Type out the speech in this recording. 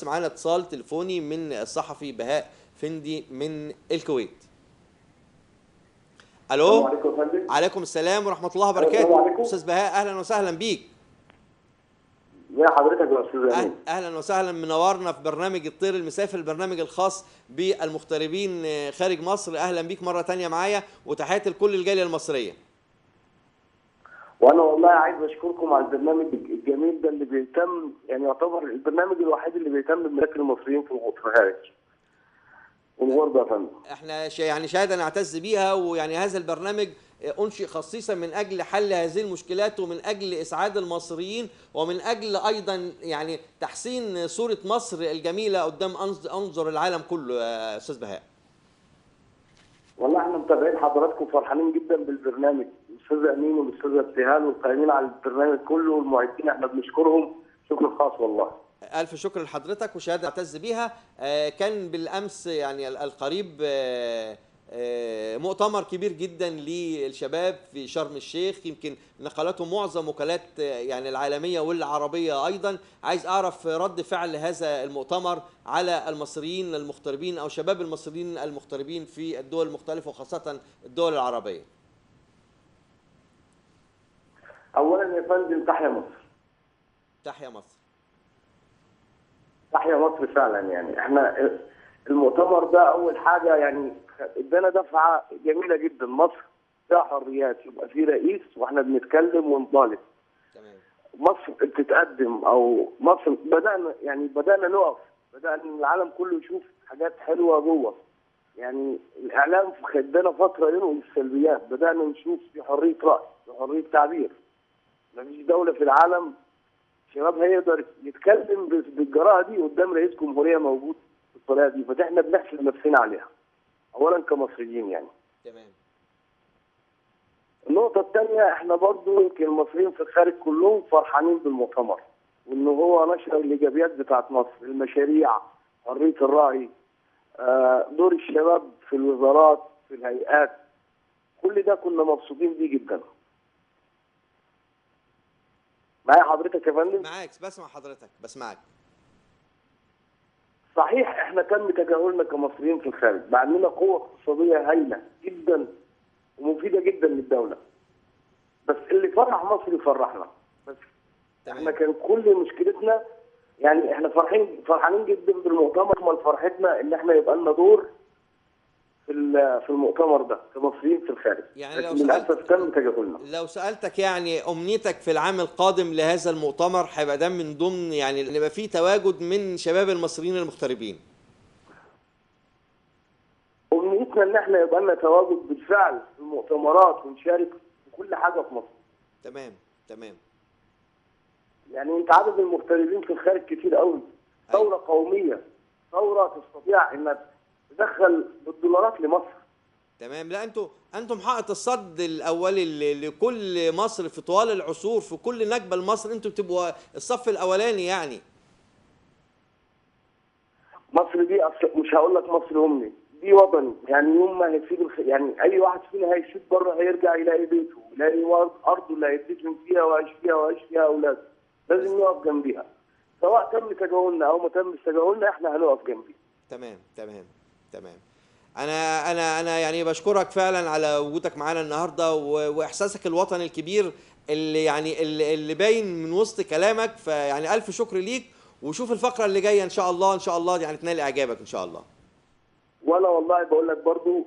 معانا اتصال تليفوني من الصحفي بهاء فندي من الكويت. السلام الو. عليكم يا فندم. عليكم السلام ورحمه الله السلام وبركاته. عليكم. استاذ بهاء اهلا وسهلا بيك. ازي حضرتك يا استاذ امين؟ اهلا وسهلا، منورنا في برنامج الطير المسافر، البرنامج الخاص بالمغتربين خارج مصر. اهلا بيك مره تانية معايا، وتحياتي لكل الجاليه المصريه. وانا والله عايز اشكركم على البرنامج الجميل ده اللي بيهتم، يعني يعتبر البرنامج الوحيد اللي بيهتم بمشاكل المصريين في الخارج والغربه يا فندم. احنا يعني شهاده نعتز بيها، ويعني هذا البرنامج انشئ خصيصا من اجل حل هذه المشكلات، ومن اجل اسعاد المصريين، ومن اجل ايضا يعني تحسين صوره مصر الجميله قدام انظر العالم كله يا استاذ بهاء. والله احنا متابعين حضراتكم، فرحانين جدا بالبرنامج. الاستاذ امين والاستاذ ابتهال والقائمين على البرنامج كله والمعدين احنا بنشكرهم شكر خاص والله. ألف شكر لحضرتك وشهادة أعتز بيها. كان بالأمس يعني القريب مؤتمر كبير جدا للشباب في شرم الشيخ، يمكن نقلته معظم وكالات يعني العالمية والعربية أيضا. عايز أعرف رد فعل هذا المؤتمر على المصريين المغتربين أو شباب المصريين المغتربين في الدول المختلفة وخاصة الدول العربية. اولا يا فندم تحيا مصر. تحيا مصر. تحيا مصر فعلا. يعني احنا المؤتمر ده اول حاجه يعني ادانا دفعه جميله جدا. مصر فيها حريات، يبقى في رئيس واحنا بنتكلم ونطالب. تمام. مصر بتتقدم، او مصر بدانا نقف، بدانا العالم كله يشوف حاجات حلوه جوه. يعني الاعلام ادانا فتره ينقل السلبيات، بدانا نشوف في حريه راي، في حريه تعبير. مفيش دوله في العالم شباب هيقدر يتكلم بالجراءه دي قدام رئيس جمهوريه موجود بالطريقه دي، فاحنا بنحسب نفسنا عليها اولا كمصريين يعني. تمام. النقطه الثانيه، احنا برضو يمكن المصريين في الخارج كلهم فرحانين بالمؤتمر، وان هو نشر الايجابيات بتاعت مصر، المشاريع، حريه الراي، دور الشباب في الوزارات، في الهيئات. كل ده كنا مبسوطين بيه جدا. معايا حضرتك يا فندم؟ معاك، بسمع حضرتك، بسمعك. صحيح احنا تم تجاهلنا كمصريين في الخارج، مع اننا قوه اقتصاديه هايله جدا ومفيده جدا للدوله. بس اللي فرح مصر يفرحنا. بس احنا كان كل مشكلتنا، يعني احنا فرحانين جدا بالمؤتمر. امال فرحتنا ان احنا يبقى لنا دور في المؤتمر ده كمصريين في الخارج. يعني للاسف تم تجاهلنا. لو سألتك يعني أمنيتك في العام القادم لهذا المؤتمر، هيبقى ده من ضمن يعني اللي يبقى فيه تواجد من شباب المصريين المغتربين. امنيتنا ان احنا يبقى لنا تواجد بالفعل في المؤتمرات ونشارك في كل حاجه في مصر. تمام. تمام. يعني انت عدد المغتربين في الخارج كتير قوي. ثوره قوميه، ثوره تستطيع انك تدخل بالدولارات لمصر. تمام. لا انتم حائط الصد الاولي لكل مصر في طوال العصور، في كل نكبه لمصر انتم بتبقوا الصف الاولاني يعني. مصر دي مش هقول لك مصر امي، دي وطني. يعني يوم ما هيسيب يعني اي واحد فينا هيسيب بره هيرجع يلاقي بيته، يلاقي ارضه اللي هيدفن فيها ويعيش فيها اولاده. لازم نقف جنبيها، سواء تم تجاهلنا او ما تمش تجاهلنا احنا هنقف جنبيها. تمام. تمام. تمام. انا يعني بشكرك فعلا على وجودك معانا النهارده، واحساسك الوطني الكبير اللي يعني اللي باين من وسط كلامك. فيعني الف شكر ليك، وشوف الفقره اللي جايه ان شاء الله، ان شاء الله يعني تنال اعجابك ان شاء الله. وانا والله بقول لك برضو